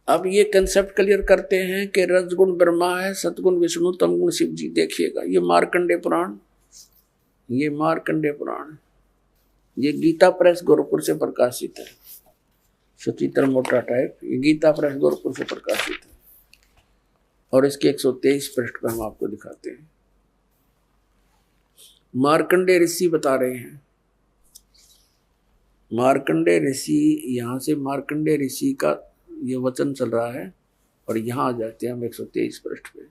अब ये concept clear करते हैं कि रजगुण ब्रह्मा है, सतगुण विष्णु, तमगुण शिव जी। देखिएगा ये मार्कंडे पुराण, ये मार्कंडे पुराण, ये गीता प्रेस गोरखपुर से प्रकाशित है, सचित्र मोटा टाइप। ये गीता प्रेस गोरखपुर से प्रकाशित है और इसके 123 पृष्ठ पर हम आपको दिखाते हैं। मार्कंडे ऋषि बता रहे हैं, मार्कंडे ऋषि, यहां से मार्कंडे ऋषि का ये वचन चल रहा है और यहां आ जाते हैं हम 123 पृष्ठ पे।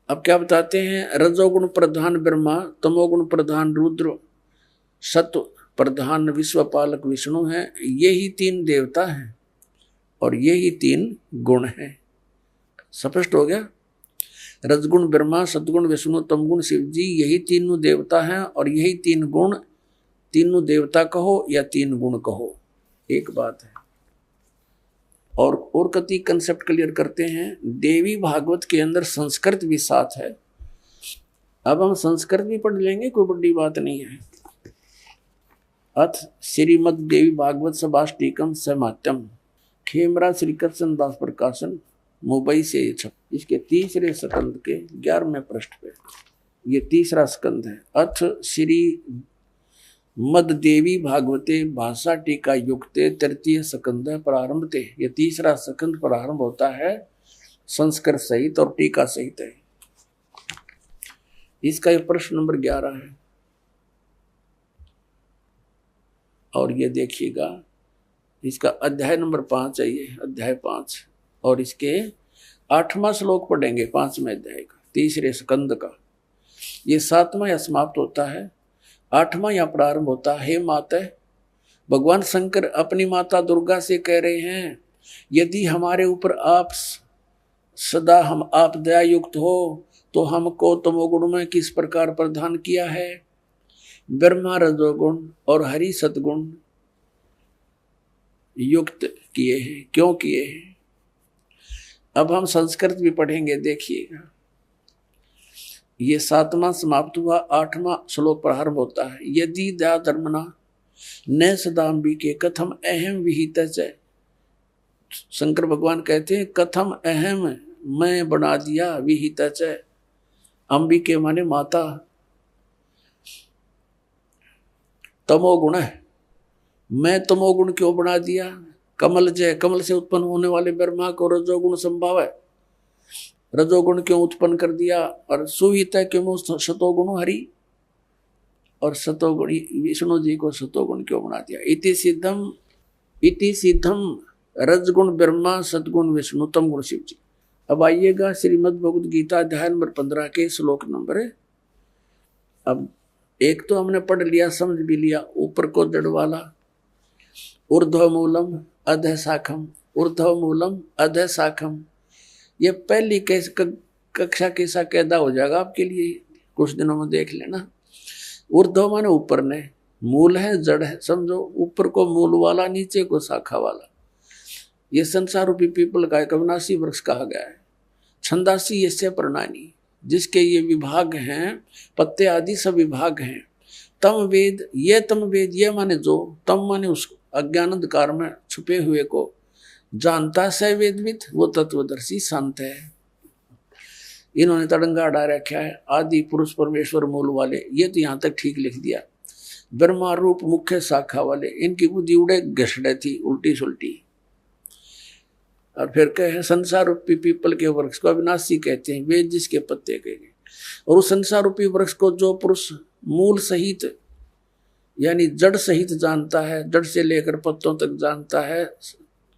अब क्या बताते हैं? रजोगुण प्रधान ब्रह्मा, तमोगुण प्रधान रुद्र, सत्व प्रधान विश्वपालक विष्णु है। यही तीन देवता हैं और यही तीन गुण हैं। स्पष्ट हो गया? रजगुण ब्रह्मा, सतगुण विष्णु, तमगुण शिव जी, यही तीनों देवता हैं और यही तीन गुण, तीनों देवता कहो या तीन गुण कहो, एक बात है। और कति कंसेप्ट क्लियर करते हैं। देवी भागवत के अंदर संस्कृत भी साथ है। अब हम संस्कृत भी पढ़ लेंगे, कोई बड़ी बात नहीं है। अथ श्रीमद देवी भागवत सभाष्टिकम समात्यम, खेमरा श्री कृष्ण दास प्रकाशन, मुंबई से ये छप। इसके तीसरे स्कंद के 11वें पृष्ठ पे ये तीसरा स्कंद है। अथ श्री मद देवी भागवते भाषा टीका युक्ते तृतीय स्कंद प्रारंभते। ये तीसरा स्कंद प्रारंभ होता है संस्कृत सहित और टीका सहित है। इसका ये प्रश्न नंबर 11 है और ये देखिएगा इसका अध्याय नंबर 5 है, ये अध्याय 5 और इसके 8वां श्लोक पढ़ेंगे 5वें अध्याय का, तीसरे स्कंद का। ये 7वां या समाप्त होता है, 8वां या प्रारंभ होता है। हे माता, भगवान शंकर अपनी माता दुर्गा से कह रहे हैं, यदि हमारे ऊपर आप सदा आप दया युक्त हो तो हमको तमोगुण में किस प्रकार प्रदान किया है? ब्रह्मा रजोगुण और हरि सतगुण युक्त किए हैं। क्यों किए हैं? अब हम संस्कृत भी पढ़ेंगे, देखिएगा। ये 7वां समाप्त हुआ, 8वां श्लोक प्रारंभ होता है। यदि दया धर्मना न सदाम्बी के कथम अहम विहित। शंकर भगवान कहते हैं कथम अहम, मैं बना दिया, विहित अंबिके माने माता, तमोगुण है, मैं तमोगुण क्यों बना दिया? कमल जय, कमल से उत्पन्न होने वाले ब्रह्मा को रजोगुण संभव है, रजोगुण क्यों उत्पन्न कर दिया? और सुहित है क्यों सतोगुण हरि, और सतोगुण विष्णु जी को सतोगुण क्यों बना दिया? इति सिद्धम रजगुण ब्रह्मा, सतगुण विष्णु, तमगुण शिव जी। अब आइएगा श्रीमद् भगवद गीता अध्याय नंबर 15 के श्लोक नंबर है। अब एक तो हमने पढ़ लिया, समझ भी लिया, ऊपर को जड़ वाला, ऊर्ध्व मूलम अधः शाखम, ऊर्ध्व मूलम अधः शाखम। ये पहली कक्षा कैसा कैदा हो जाएगा आपके लिए, कुछ दिनों में देख लेना। ऊर्ध्व माने ऊपर ने, मूल है जड़ है, समझो। ऊपर को मूल वाला, नीचे को शाखा वाला। ये संसार रूपी पीपल का एक अविनाशी वृक्ष कहा गया है। छंदासी यस्य प्रणानी, जिसके ये विभाग हैं, पत्ते आदि सब विभाग हैं। तम वेद, ये तम वेद, ये माने जो, तम माने उस अज्ञान अंधकार में छुपे हुए को जानता है वेदविद, वो तत्वदर्शी संत है। इन्होंने तड़ंगा अड़ा रखा है, आदि पुरुष परमेश्वर मूल वाले, ये तो यहाँ तक ठीक लिख दिया। ब्रह्मा रूप मुख्य शाखा वाले, इनकी बुद्धि उड़े घसड़े थी, उल्टी सुल्टी। और फिर कहे संसार रूपी पीपल के वृक्ष को अविनाशी कहते हैं, वेद जिसके पत्ते कहे। और उस संसार रूपी वृक्ष को जो पुरुष मूल सहित यानी जड़ सहित जानता है, जड़ से लेकर पत्तों तक जानता है,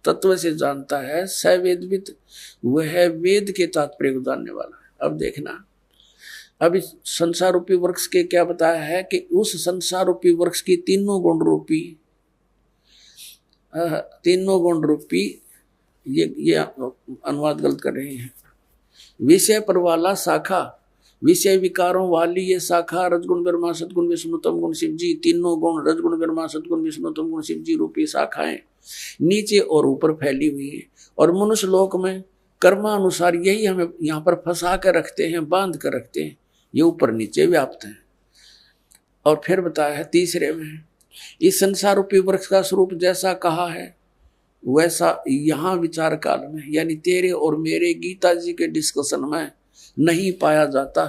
तत्व से जानता है, स वेदविद, वह वेद के तात्पर्य को जानने वाला है। अब देखना, अब इस संसार रूपी वृक्ष के क्या बताया है कि उस संसार रूपी वृक्ष की तीनों गुण रूपी ये अनुवाद गलत कर रहे हैं। विषय पर वाला शाखा, विषय विकारों वाली ये शाखा रजगुण ब्रह्मा, सतगुण विष्णु, तमगुण शिव जी, तीनों गुण रजगुण ब्रह्मा, सतगुण विष्णु, तमगुण शिव जी रूपी शाखाएं नीचे और ऊपर फैली हुई है। और मनुष्य लोक में कर्मानुसार यही हमें यहाँ पर फंसा कर रखते हैं, बांध कर रखते हैं, ये ऊपर नीचे व्याप्त है। और फिर बताया है तीसरे में, इस संसार रूपी वृक्ष का स्वरूप जैसा कहा है वैसा यहाँ विचार काल में यानी तेरे और मेरे गीता जी के डिस्कशन में नहीं पाया जाता।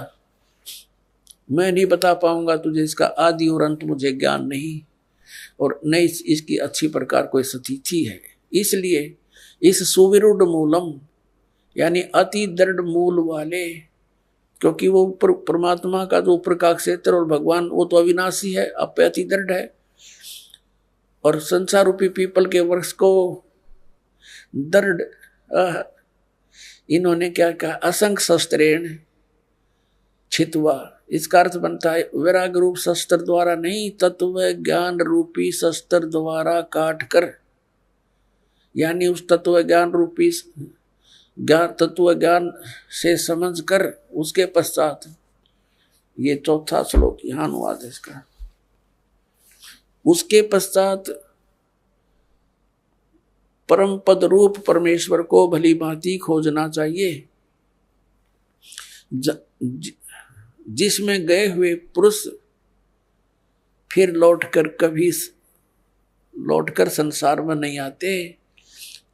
मैं नहीं बता पाऊंगा तुझे इसका आदि और अंत, मुझे ज्ञान नहीं और न इसकी अच्छी प्रकार कोई स्थिति है। इसलिए इस सुविरुद्ध मूलम यानी अति दृढ़ मूल वाले, क्योंकि वो परमात्मा का जो ऊपर का क्षेत्र और भगवान वो तो अविनाशी है, अब पे अति दृढ़ है। और संसार रूपी पीपल के वृक्ष को दृढ़ इन्होंने क्या कहा, असंख्य शस्त्रेण छितवा। इसका अर्थ बनता है वैराग रूप शस्त्र द्वारा नहीं, तत्व ज्ञान रूपी शस्त्र द्वारा काट कर, यानी उस तत्व ज्ञान रूपी तत्व ज्ञान से समझ कर उसके पश्चात, ये चौथा श्लोक यहाँ अनुवाद है इसका, उसके पश्चात परम पद रूप परमेश्वर को भली भांति खोजना चाहिए, जिसमें गए हुए पुरुष फिर लौटकर संसार में नहीं आते,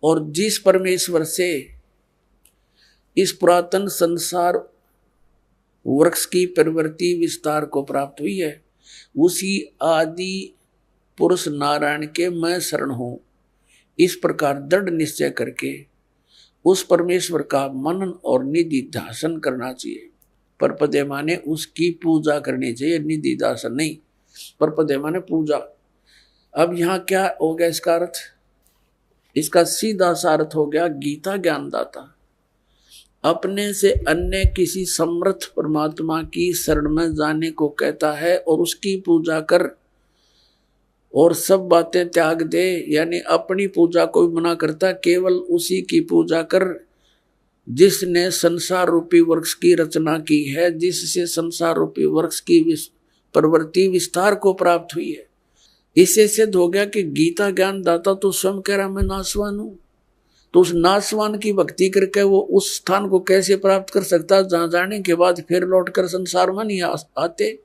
और जिस परमेश्वर से इस पुरातन संसार वृक्ष की प्रवृत्ति विस्तार को प्राप्त हुई है, उसी आदि पुरुष नारायण के मैं शरण हूं। इस प्रकार दृढ़ निश्चय करके उस परमेश्वर का मनन और निधि ध्यान करना चाहिए। परपदे माने उसकी पूजा करनी चाहिए, निधि ध्यान नहीं, परपदे माने पूजा। अब यहाँ क्या हो गया इसका अर्थ, इसका सीधा सा अर्थ हो गया गीता ज्ञानदाता अपने से अन्य किसी समर्थ परमात्मा की शरण में जाने को कहता है और उसकी पूजा कर और सब बातें त्याग दे, यानी अपनी पूजा को भी मना करता, केवल उसी की पूजा कर जिसने संसार रूपी वृक्ष की रचना की है, जिससे संसार रूपी वृक्ष की प्रवृत्ति विस्तार को प्राप्त हुई है। इससे सिद्ध हो गया कि गीता ज्ञान दाता तो स्वयं कह रहा मैं नाशवान हूं, तो उस नाशवान की भक्ति करके वो उस स्थान को कैसे प्राप्त कर सकता जहां जाने के बाद फिर लौटकर संसार में नहीं आते।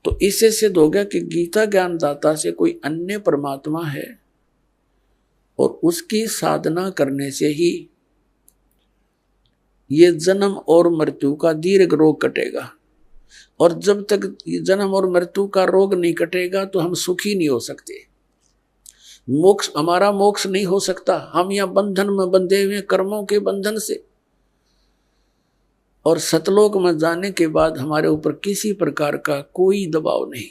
तो इससे सिद्ध हो गया कि गीता ज्ञान दाता से कोई अन्य परमात्मा है और उसकी साधना करने से ही ये जन्म और मृत्यु का दीर्घ रोग कटेगा, और जब तक जन्म और मृत्यु का रोग नहीं कटेगा तो हम सुखी नहीं हो सकते। मोक्ष, हमारा मोक्ष नहीं हो सकता, हम यहाँ बंधन में बंधे हुए कर्मों के बंधन से, और सतलोक में जाने के बाद हमारे ऊपर किसी प्रकार का कोई दबाव नहीं।